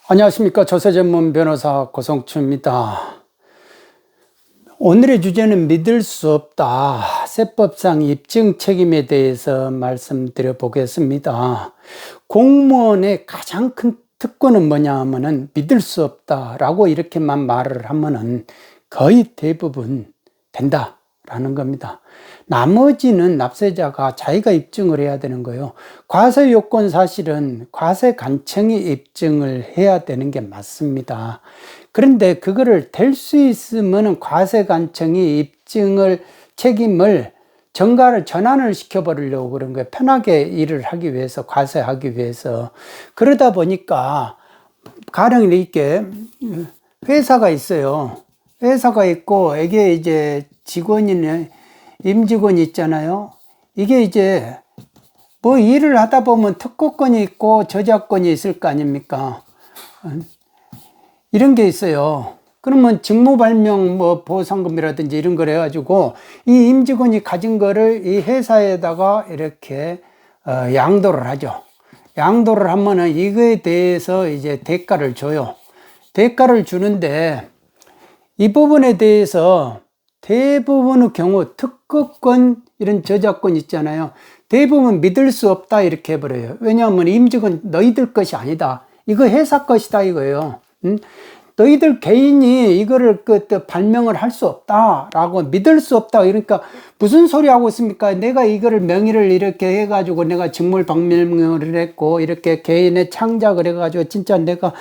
안녕하십니까. 조세 전문 변호사 고성추입니다. 오늘의 주제는 믿을 수 없다. 세법상 입증 책임에 대해서 말씀드려 보겠습니다. 공무원의 가장 큰 특권은 뭐냐 하면은 믿을 수 없다라고 이렇게만 말을 하면은 거의 대부분 된다라는 겁니다. 나머지는 납세자가 자기가 입증을 해야 되는 거예요. 과세 요건 사실은 과세 관청이 입증을 해야 되는 게 맞습니다. 그런데 그거를 될 수 있으면 과세 관청이 입증을 책임을 전가를 전환을 시켜버리려고 그런 거예요. 편하게 일을 하기 위해서, 과세하기 위해서. 그러다 보니까 가령 이렇게 회사가 있어요. 회사가 있고 이게 이제 직원이네, 임직원이 있잖아요. 이게 이제 뭐 일을 하다 보면 특허권이 있고 저작권이 있을 거 아닙니까? 이런 게 있어요. 그러면 직무발명 뭐 보상금이라든지 이런 걸 해가지고 이 임직원이 가진 거를 이 회사에다가 이렇게 양도를 하죠. 양도를 하면은 이거에 대해서 이제 대가를 줘요. 대가를 주는데 이 부분에 대해서 대부분의 경우 특허권 이런 저작권 있잖아요. 대부분 믿을 수 없다 이렇게 해버려요. 왜냐하면 임직원 너희들 것이 아니다. 이거 회사 것이다 이거예요. 너희들 개인이 이거를 발명을 할 수 없다라고 믿을 수 없다. 그러니까 무슨 소리 하고 있습니까? 내가 이거를 명의를 이렇게 해가지고 내가 직물 발명을 했고 이렇게 개인의 창작을 해가지고 진짜 내가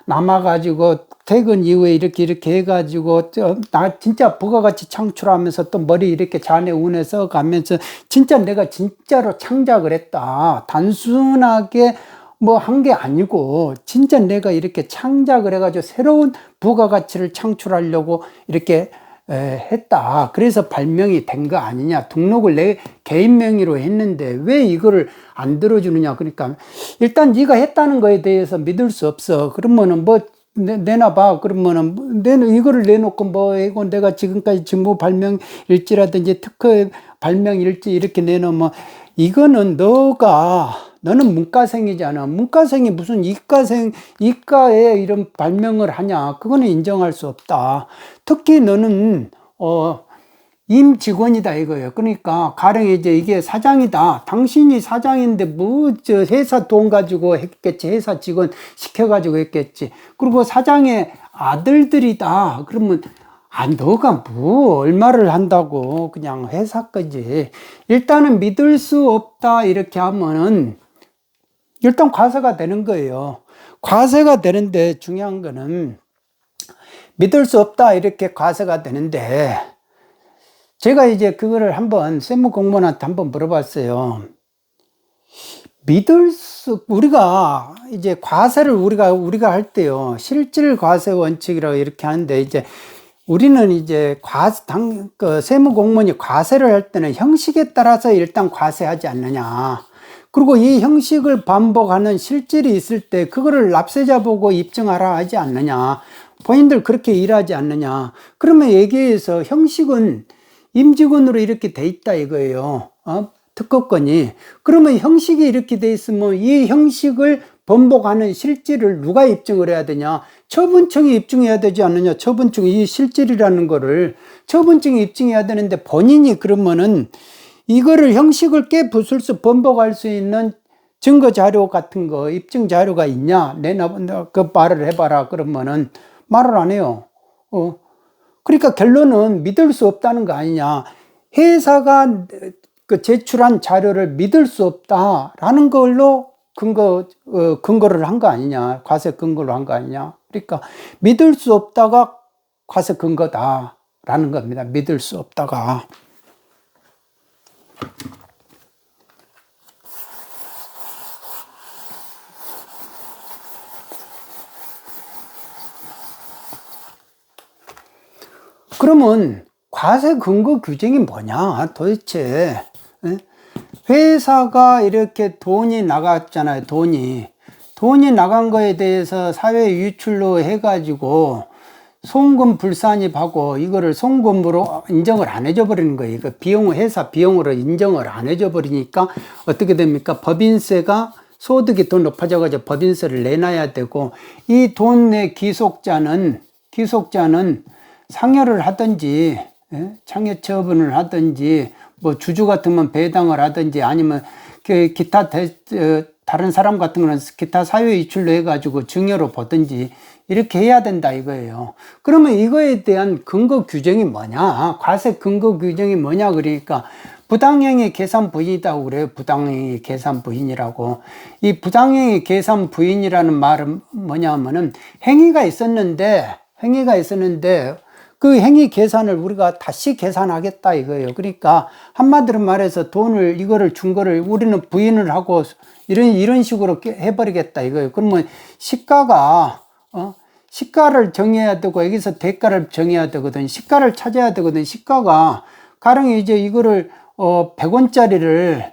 남아가지고 퇴근 이후에 이렇게 해가지고 나 진짜 부가가치 창출하면서 또 머리 이렇게 잔에 운에 써가면서 진짜 내가 진짜로 창작을 했다. 단순하게 뭐 한 게 아니고 진짜 내가 이렇게 창작을 해가지고 새로운 부가가치를 창출하려고 이렇게 했다. 그래서 발명이 된 거 아니냐. 등록을 내 개인 명의로 했는데 왜 이거를 안 들어주느냐. 그러니까 일단 네가 했다는 거에 대해서 믿을 수 없어. 그러면은 뭐 내놔봐. 그러면은 이거를 내놓고 뭐 이거 내가 지금까지 직무 발명 일지라든지 특허 발명 일지 이렇게 내놓으면 이거는 너는 문과생이잖아. 문과생이 무슨 이과에 이런 발명을 하냐. 그거는 인정할 수 없다. 특히 너는, 임직원이다 이거예요. 그러니까, 가령 이제 이게 사장이다. 당신이 사장인데 회사 돈 가지고 했겠지. 회사 직원 시켜가지고 했겠지. 그리고 사장의 아들들이다. 그러면, 너가 뭐 얼마를 한다고 그냥 회사 거지. 일단은 믿을 수 없다 이렇게 하면은 일단 과세가 되는 거예요. 과세가 되는데 중요한 거는 믿을 수 없다 이렇게 과세가 되는데 제가 이제 그거를 한번 세무공무원한테 한번 물어봤어요. 우리가 이제 과세를 우리가 할 때요. 실질 과세 원칙이라고 이렇게 하는데 이제 우리는 이제 세무공무원이 과세를 할 때는 형식에 따라서 일단 과세하지 않느냐. 그리고 이 형식을 반복하는 실질이 있을 때 그거를 납세자 보고 입증하라 하지 않느냐. 본인들 그렇게 일하지 않느냐. 그러면 얘기해서 형식은 임직원으로 이렇게 돼 있다 이거예요. 특허권이. 그러면 형식이 이렇게 돼 있으면 이 형식을 번복하는 실질을 누가 입증을 해야 되냐? 처분청이 입증해야 되지 않느냐? 처분청이 이 실질이라는 거를 처분청이 입증해야 되는데 본인이 그러면은 이거를 형식을 깨부술수 번복할 수 있는 증거 자료 같은 거, 입증 자료가 있냐? 그 말을 해봐라. 그러면은 말을 안 해요. 그러니까 결론은 믿을 수 없다는 거 아니냐? 회사가 제출한 자료를 믿을 수 없다라는 걸로 근거를 한 거 아니냐. 과세 근거로 한 거 아니냐. 그러니까 믿을 수 없다가 과세 근거다라는 겁니다. 믿을 수 없다가. 그러면 과세 근거 규정이 뭐냐 도대체. 회사가 이렇게 돈이 나갔잖아요. 돈이 나간 거에 대해서 사회 유출로 해가지고 송금 불산입하고 이거를 송금으로 인정을 안 해줘 버리는 거예요. 이거 회사 비용으로 인정을 안 해줘 버리니까 어떻게 됩니까? 법인세가 소득이 더 높아져가지고 법인세를 내놔야 되고, 이 돈의 귀속자는 상여를 하든지, 상여 처분을 하든지, 뭐 주주 같으면 배당을 하든지, 아니면 기타 다른 사람 같은 거는 기타 사유 이출로 해가지고 증여로 보든지 이렇게 해야 된다 이거예요. 그러면 이거에 대한 근거 규정이 뭐냐? 과세 근거 규정이 뭐냐? 그러니까 부당행위 계산 부인이라고 그래요. 부당행위 계산 부인이라고. 이 부당행위 계산 부인이라는 말은 뭐냐면은 행위가 있었는데 그 행위 계산을 우리가 다시 계산하겠다 이거예요. 그러니까 한마디로 말해서 이거를 준 거를 우리는 부인을 하고 이런 식으로 해버리겠다 이거예요. 그러면 시가를 정해야 되고 여기서 대가를 정해야 되거든. 시가를 찾아야 되거든. 시가가 가령 이제 이거를 100원짜리를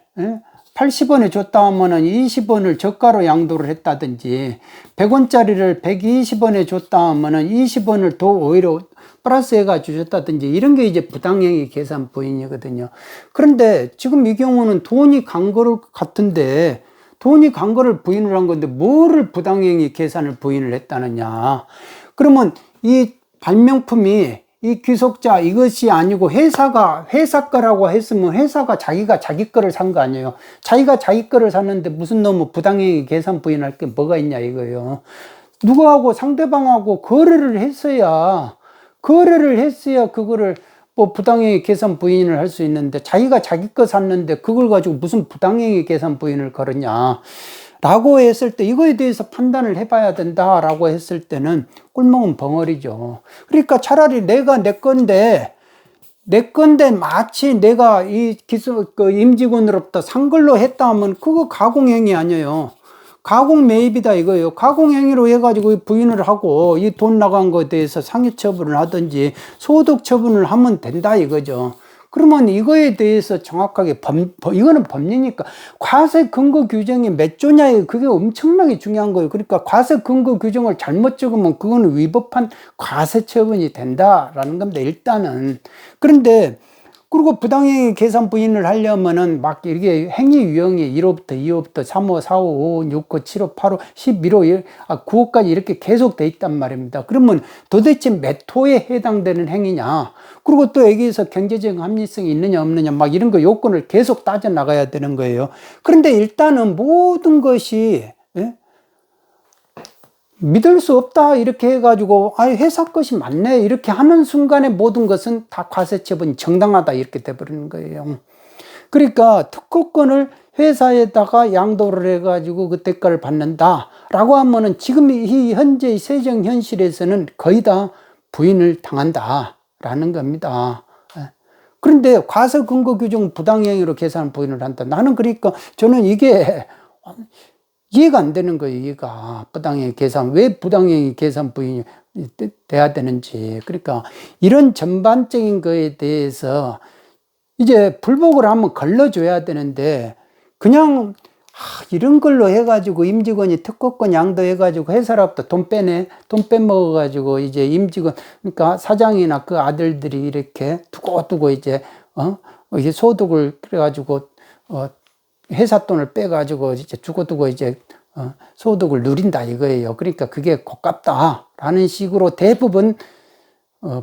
80원에 줬다 하면은 20원을 저가로 양도를 했다든지, 100원짜리를 120원에 줬다 하면은 20원을 더 오히려 플러스 해가지고 줬다든지, 이런 게 이제 부당행위 계산 부인이거든요. 그런데 지금 이 경우는 돈이 간 거를 같은데, 돈이 간 거를 부인을 한 건데, 뭐를 부당행위 계산을 부인을 했다느냐. 그러면 이 발명품이 이 귀속자 이것이 아니고 회사 거라고 했으면 회사가 자기가 자기 거를 산 거 아니에요. 자기가 자기 거를 샀는데 무슨 놈의 부당행위 계산 부인할 게 뭐가 있냐 이거예요. 누구하고 상대방하고 거래를 했어야 그거를 뭐 부당행위 계산 부인을 할 수 있는데, 자기가 자기 거 샀는데 그걸 가지고 무슨 부당행위 계산 부인을 걸었냐 라고 했을 때, 이거에 대해서 판단을 해봐야 된다 라고 했을 때는 꿀먹은 벙어리죠. 그러니까 차라리 내가 내 건데 마치 내가 임직원으로부터 산 걸로 했다 하면 그거 가공행위 아니에요. 가공 매입이다 이거예요. 가공행위로 해가지고 부인을 하고 이 돈 나간 거에 대해서 상해 처분을 하든지 소득 처분을 하면 된다 이거죠. 그러면 이거에 대해서 정확하게 이거는 법리니까 과세 근거 규정이 몇 조냐, 그게 엄청나게 중요한 거예요. 그러니까 과세 근거 규정을 잘못 적으면 그거는 위법한 과세 처분이 된다라는 겁니다. 일단은. 그런데 그리고 부당행위 계산 부인을 하려면은 막 이게 행위 유형이 1호부터 2호부터 3호, 4호, 5호, 6호, 7호, 8호, 11호, 9호까지 이렇게 계속 돼 있단 말입니다. 그러면 도대체 몇 호에 해당되는 행위냐? 그리고 또 여기에서 경제적 합리성이 있느냐 없느냐 막 이런 거 요건을 계속 따져 나가야 되는 거예요. 그런데 일단은 모든 것이 믿을 수 없다 이렇게 해가지고 회사 것이 맞네 이렇게 하는 순간에 모든 것은 다 과세처분이 정당하다 이렇게 돼버리는 거예요. 그러니까 특허권을 회사에다가 양도를 해가지고 그 대가를 받는다 라고 하면은 지금 이 현재 세정 현실에서는 거의 다 부인을 당한다 라는 겁니다. 그런데 과세 근거 규정 부당행위로 계산 부인을 한다. 나는 그러니까 저는 이게 이해가 안 되는 거예요. 이해가. 부당행위 계산, 왜 부당행위 계산 부인이 돼야 되는지. 그러니까 이런 전반적인 거에 대해서 이제 불복을 하면 걸러줘야 되는데, 그냥 이런 걸로 해가지고 임직원이 특허권 양도해가지고 회사로부터 돈 빼먹어가지고 이제 임직원, 그러니까 사장이나 그 아들들이 이렇게 두고두고 이제 이게 소득을 그래가지고 회사 돈을 빼가지고 이제 두고두고 이제 소득을 누린다 이거예요. 그러니까 그게 고깝다라는 식으로 대부분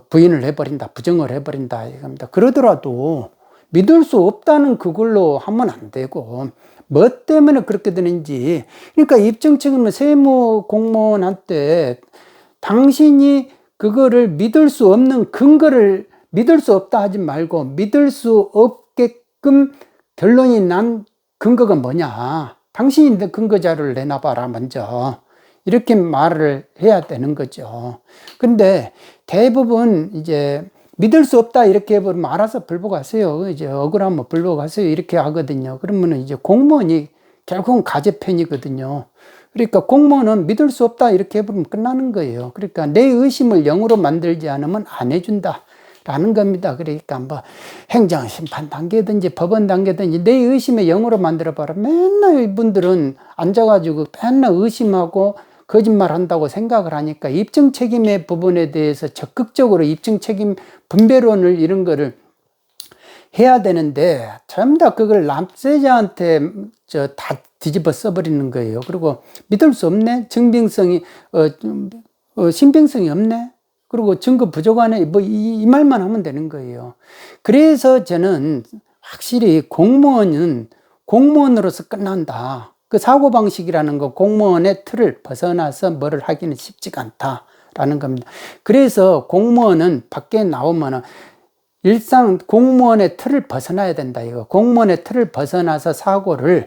부인을 해버린다, 부정을 해버린다 이겁니다. 그러더라도 믿을 수 없다는 그걸로 하면 안 되고, 뭐 때문에 그렇게 되는지. 그러니까 입증 책임은 세무 공무원한테 당신이 그거를 믿을 수 없는 근거를, 믿을 수 없다 하지 말고 믿을 수 없게끔 결론이 난 근거가 뭐냐, 당신이 근거 자료를 내놔봐라 먼저, 이렇게 말을 해야 되는 거죠. 근데 대부분 이제 믿을 수 없다 이렇게 해버리면 알아서 불복하세요, 이제 억울하면 불복하세요 이렇게 하거든요. 그러면 이제 공무원이 결국은 가제편이거든요. 그러니까 공무원은 믿을 수 없다 이렇게 해버리면 끝나는 거예요. 그러니까 내 의심을 영으로 만들지 않으면 안 해준다 라는 겁니다. 그러니까 뭐 행정심판 단계든지 법원 단계든지 내 의심의 영으로 만들어봐라. 맨날 이분들은 앉아가지고 맨날 의심하고 거짓말 한다고 생각을 하니까 입증 책임의 부분에 대해서 적극적으로 입증 책임 분배론을 이런 거를 해야 되는데 전부 다 그걸 남세자한테 다 뒤집어 써버리는 거예요. 그리고 믿을 수 없네. 증빙성이 신빙성이 없네. 그리고 증거 부족하네. 뭐 이 말만 하면 되는 거예요. 그래서 저는 확실히 공무원은 공무원으로서 끝난다. 그 사고방식이라는 거 공무원의 틀을 벗어나서 뭐를 하기는 쉽지가 않다라는 겁니다. 그래서 공무원은 밖에 나오면은 일상 공무원의 틀을 벗어나야 된다. 이거 공무원의 틀을 벗어나서 사고를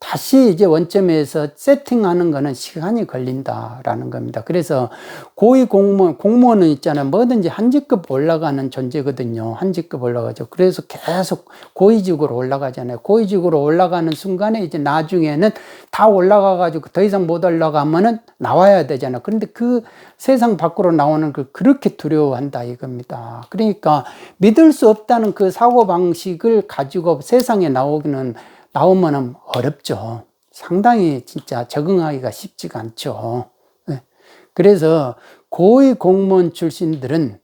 다시 이제 원점에서 세팅하는 거는 시간이 걸린다라는 겁니다. 그래서 고위 공무원은 있잖아요. 뭐든지 한 직급 올라가는 존재거든요. 한 직급 올라가죠. 그래서 계속 고위직으로 올라가잖아요. 고위직으로 올라가는 순간에 이제 나중에는 다 올라가가지고 더 이상 못 올라가면은 나와야 되잖아요. 그런데 그 세상 밖으로 나오는 걸 그렇게 두려워한다 이겁니다. 그러니까 믿을 수 없다는 그 사고방식을 가지고 세상에 나오면은 어렵죠. 상당히 진짜 적응하기가 쉽지가 않죠. 그래서 고위 공무원 출신들은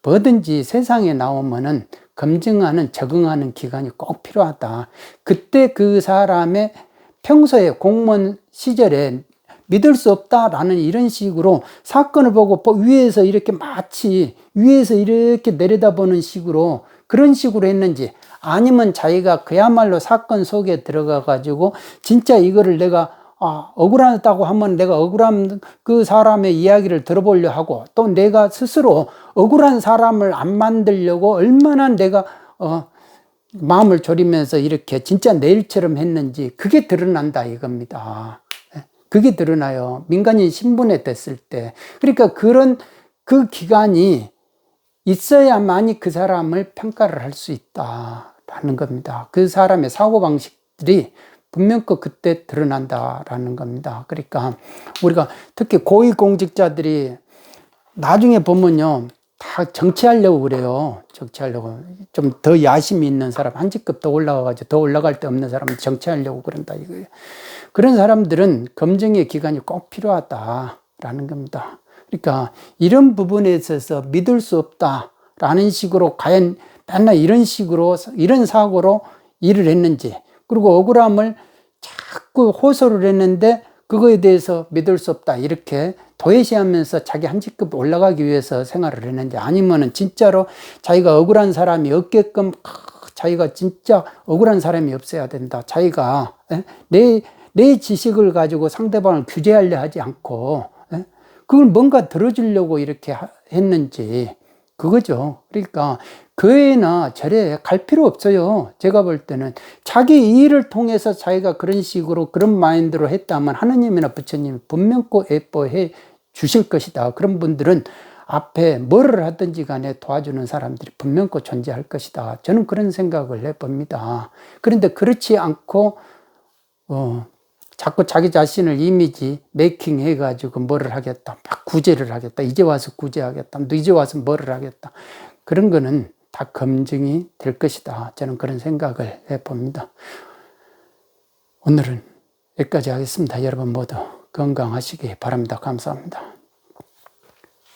뭐든지 세상에 나오면은 검증하는, 적응하는 기간이 꼭 필요하다. 그때 그 사람의 평소에 공무원 시절에 믿을 수 없다라는 이런 식으로 사건을 보고 위에서 이렇게 마치 위에서 이렇게 내려다보는 식으로 그런 식으로 했는지, 아니면 자기가 그야말로 사건 속에 들어가 가지고 진짜 이거를 내가 억울하다고 하면 내가 억울한 그 사람의 이야기를 들어보려 하고, 또 내가 스스로 억울한 사람을 안 만들려고 얼마나 내가 마음을 졸이면서 이렇게 진짜 내 일처럼 했는지 그게 드러난다 이겁니다. 그게 드러나요. 민간인 신분에 됐을 때. 그러니까 그 기간이 있어야만이 그 사람을 평가를 할 수 있다라는 겁니다. 그 사람의 사고방식들이 분명히 그때 드러난다라는 겁니다. 그러니까 우리가 특히 고위공직자들이 나중에 보면요, 다 정치하려고 그래요. 정치하려고. 좀 더 야심이 있는 사람, 한 직급 더 올라가가지고 더 올라갈 데 없는 사람은 정치하려고 그런다 이거예요. 그런 사람들은 검증의 기간이 꼭 필요하다라는 겁니다. 그러니까 이런 부분에 있어서 믿을 수 없다라는 식으로 과연 맨날 이런 식으로 이런 사고로 일을 했는지, 그리고 억울함을 자꾸 호소를 했는데 그거에 대해서 믿을 수 없다 이렇게 도외시하면서 자기 한 직급 올라가기 위해서 생활을 했는지, 아니면은 진짜로 자기가 억울한 사람이 없게끔 자기가 진짜 억울한 사람이 없어야 된다. 자기가 내 지식을 가지고 상대방을 규제하려 하지 않고 그걸 뭔가 들어주려고 이렇게 했는지, 그거죠. 그러니까 교회나 절에 갈 필요 없어요. 제가 볼 때는 자기 일을 통해서 자기가 그런 식으로 그런 마인드로 했다면 하느님이나 부처님이 분명히 예뻐해 주실 것이다. 그런 분들은 앞에 뭐를 하든지 간에 도와주는 사람들이 분명히 존재할 것이다. 저는 그런 생각을 해봅니다. 그런데 그렇지 않고 자꾸 자기 자신을 이미지 메이킹 해가지고 뭐를 하겠다, 막 구제를 하겠다, 이제 와서 구제하겠다, 너 이제 와서 뭐를 하겠다, 그런 거는 다 검증이 될 것이다. 저는 그런 생각을 해봅니다. 오늘은 여기까지 하겠습니다. 여러분 모두 건강하시기 바랍니다. 감사합니다.